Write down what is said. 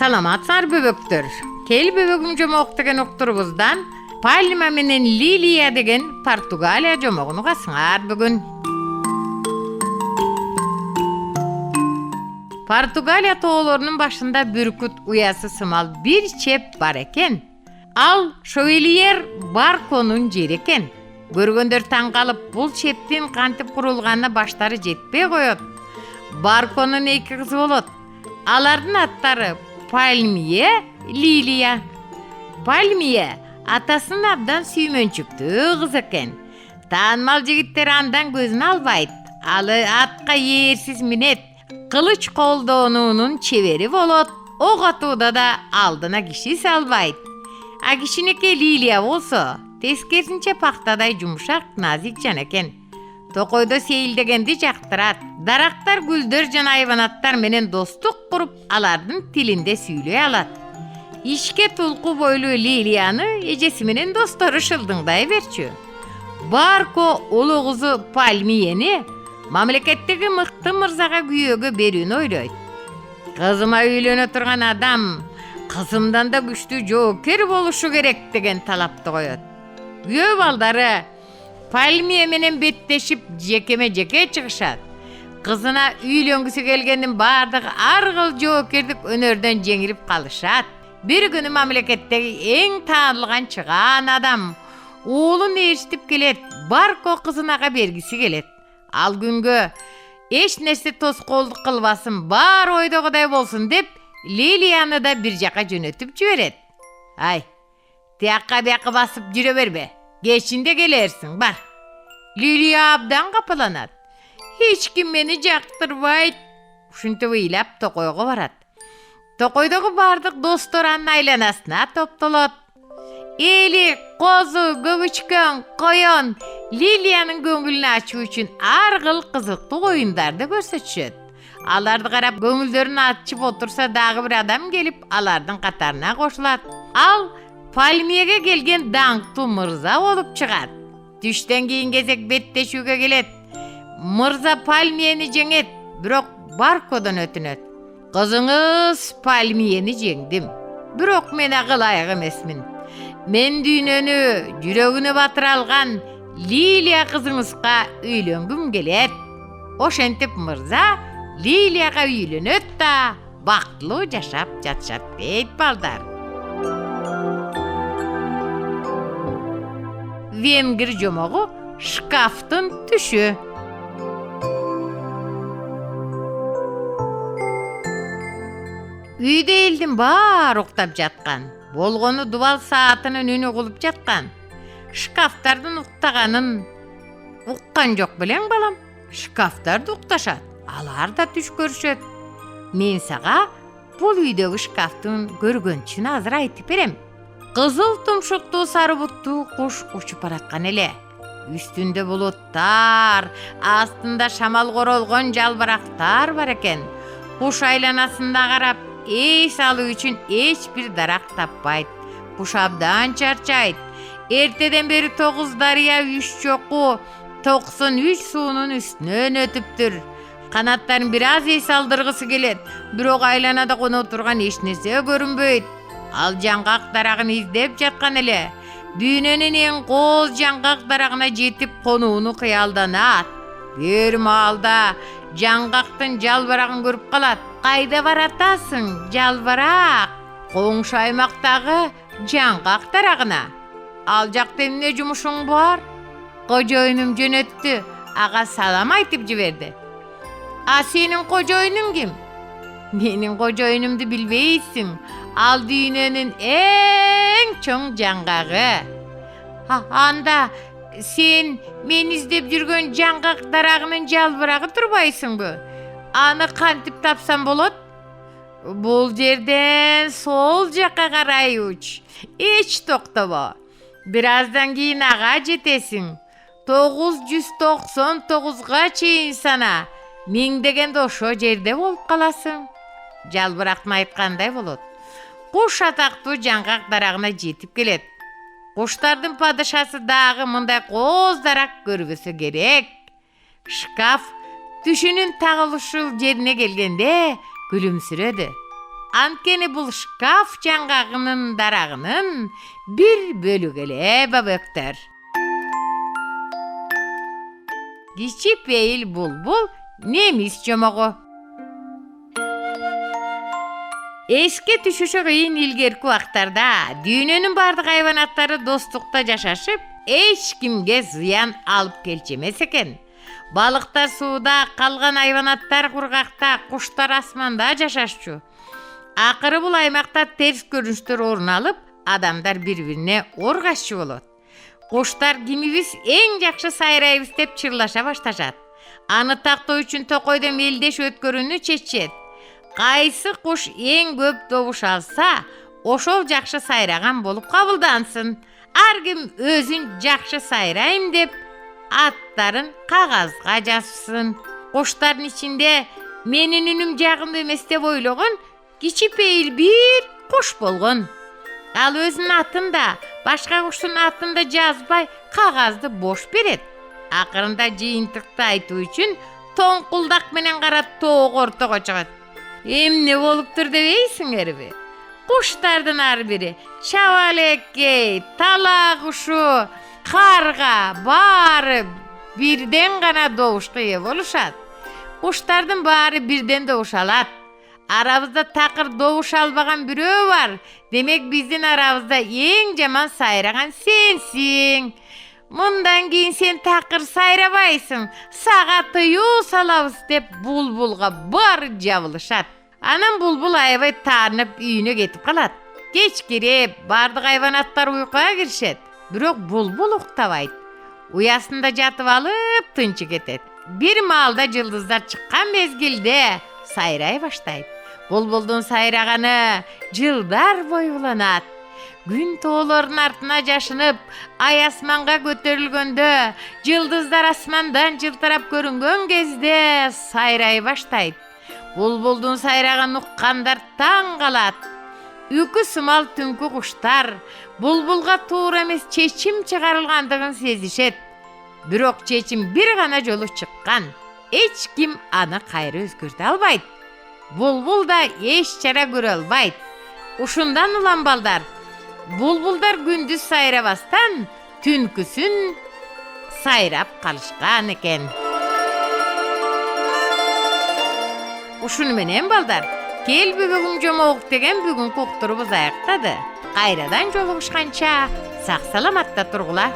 Саламатсыңар бөбөктөр. Кел бөбөгүм жомок деген уктурубуздан Пальма менен Лилия деген Португалия жомогун угасыңар бүгүн. Португалия тоолорунун башында бүркүт уясы сымал бир чеп бар экен. Ал Шовелиер Барконун жери экен. Көргөндөр таң калып, бул чептин кантип курулганына баштары жетпей коет. Барконун эки кызы болот. Алардын аттары Пальмие, Лилия. Пальмие атасын абдан сүймөнчүктүү кыз экен. Таанымал жигиттер андан көзүн албайт. Алы атка ээрсиз минет, кылыч колдонуунун чебери болот. Ок атууда да алдына киши салбайт. А кичинекей Лилия болсо тескерисинче пактадай жумшак, назик жан экен. Токойдо сейилдегенди жактырат. Дарактар, гүлдөр жана айванаттар менен достук куруп, алардын тилинде сүйлөй алат. Ишке тулку бойлуу Лилияны эжеси менен достору шылдыңдай берчү. Барко улуу кызы Пальмиени мамлекеттеги мыкты мырзага күйөөгө берүүнү ойлойт. Кызыма үйлөнө турган адам кызымдан да күчтүү жоокер болушу керек деген талапты коет. Күйөө балдары Пальмие менен беттешип жекеме-жеке чыгышат. Кызына үйлөнгүсү келгендин бардыгы ар кыл жоокердик өнөрдөн жеңилип калышат. Бир күнү мамлекеттеги эң таанылган чыгаан адам уулун ээрчитип келет. Барко кызынага бергиси келет. Ал күнгө эч нерсе тоскоолдук кылбасын, бар ойдогудай болсун деп, Лилияны да бир жака жөнөтүп жиберет. Ай, тиякка бияка басып жүрө бербе. Кечинде келерсиң, бар. Лилия абдан капаланат. Эч ким мени жактырбайт. Ушинтип ыйлап токойго барат. Токойдогу бардык достор анын айланасына топтолот. Эли, козу, көбүчкөн, коён Лилиянын көңүлүн ачуу үчүн ар кыл кызыктуу оюндарды көрсөтүшөт. Аларды карап көңүлдөрүн ачып отурса дагы бир адам келип алардын катарына кошулат. Ал Пальмиеге келген даңктуу мырза болуп чыгат. Түштөн кийин кезек беттешүүгө келет. Мырза Пальмиени жеңет, бирок Баркодон өтүнөт. Кызыңыз Пальмиени жеңдим, бирок мен ылайык эмесмин. Мен дүйнөнү жүрөгүнө батыра алган Лилия кызыңызга үйлөнгүм келет. Ошентип мырза Лилияга үйлөнөт да бактылуу жашап жатышат дейт балдар. Венгер жомогу шкафтын түшү. Үйдө элдин баары уктап жаткан. Болгону дубал саатынын үнү кулуп жаткан. Шкафтардын уктаганын уккан жок белең балам. Шкафтар да укташат, алар да түш көрүшөт. Мен сага бул үйдөгү шкафтын көргөнчүн азыр айтып берем. Кызыл тумшуктуу сары буттуу куш учуп бараткан эле. Үстүндө булуттар, астында шамал королгон жалбырактар бар экен. Куш айланасында карап, эс алуу үчүн эч бир дарак таппайт. Куш абдан чарчайт. Эртеден бери 9 дарыя 3 чоку 93 суунун үстүнөн өтүптүр. Канаттарын бир аз эс алдыргысы келет, бирок айланада коно турган эч нерсе көрүнбөйт. Ал жаңгак дарагын издеп жаткан эле. Дүйнөнүн эң кооз жаңгак дарагына жетип конууну кыялданат. Бир маалда жаңгактын жалбырагын көрүп калат. Кайда баратасың, жалбырак? Коңшу аймактагы жаңгак дарагына. Ал жакта эмне жумушуң бар? Кожоюнум жөнөттү, ага салам айтып жиберди. А сенин кожоюнуң ким? Менин кожоюнумду билбейсиң. Ал дүйнөнүн эң чоң жаңгагы. Анда сен мен издеп жүргөн жаңгак дарагынын жалбырагы турбайсыңбы? Аны кантип тапсам болот? Бул жерден сол жакка карай уч. Эч токтобо. Бир аздан кийин ага жетесиң. 999га чейин сана. Миңдегенде ошо жерде болуп каласың. Жалбырактын айткандай болот. Куш атактуу жаңгак дарагына жетип келет. Куштардын падышасы дагы мындай кооз дарак көрбөсө керек. Шкаф түшүнүн тагылышыл жерине келгенде күлүмсүрөдү. Antkeni bul şkaf жаңғағының дарағының bir bölügele baböktör. Кичипейил булбул немис жомогу. Эске түшүшү кыйын илгерки убактарда дүйнөнүн бардык хайванаттары достукта жашашып, эч кимге зыян алып келчү эмес экен. Балыктар сууда, калган хайванаттар кургакта, куштар асманда жашашчу. Акыры бул аймакта терс көрүнүштөр орун алып, адамдар бири-бирине оргашчу болот. Куштар кимибиз эң жакшы сайрайбыз деп чырлаша башташат. Аны тактоо үчүн токойдо мелдеш өткөрүүнү чечет. Кайсы куш эң көп добуш алса, ошол жакшы сайраган болуп кабылдансын. Ар ким өзүн жакшы сайрайм деп аттарын кагазга жазсын. Куштардын ичинде менин үнүм жагымдуу эмес деп ойлогон кичипейил бир куш болгон. Ал өзүнүн атын да, башка куштун атын да жазбай, кагазды бош берет. Акырында жыйынтыкты айтуу үчүн тоңкулдак менен кара тоок ортого чыгат. Эмне болуптур дебейсиңерби? Куштардын ар бири чабалеккей, тала кушу, карга баары бирден гана добушка ээ болушат. Куштардын баары бирден добуш алат. Арабызда такыр добуш албаган бирөө бар. Демек биздин арабызда эң жаман сайраган сенсиң. Мындан кийин сен такыр сайрабайсың. Сага тыюу салабыз деп булбулга баары жабылышат. Анан булбул аябай таарынып үйүнө кетип калат. Кеч кирип бардык хайванаттар уйкуга киришет. Бирок булбул уктабайт. Уясында жатып алып тынчы кетет. Бир маалда жылдыздар чыккан мезгилде сайрай баштайт. Булбулдун сайраганы жылдар бою уланат. Күн тоолордун артына жашынып, ай асманга көтөрүлгөндө, жылдыздар асмандан жылтырап көрүнгөн кезде сайрай баштайт. Булбулдун сайрагын уккандар таң калат. Үкү сымал түнкү куштар булбулга туура эмес чечим чыгарылгандыгын сезишет. Бирок чечим бир гана жолу чыккан. Эч ким аны кайра өзгөртө албайт. Булбул да эч чара көрө албайт. Ушундан улам балдар, булбулдар күндүз сайрабастан түнкүсүн сайрап калышкан экен. Ушуну менен балдар, келби бүгүн жомогук деген бүгүнкү уктурубуз аяктады. Кайрадан жолугушканча сак саламатта тургула.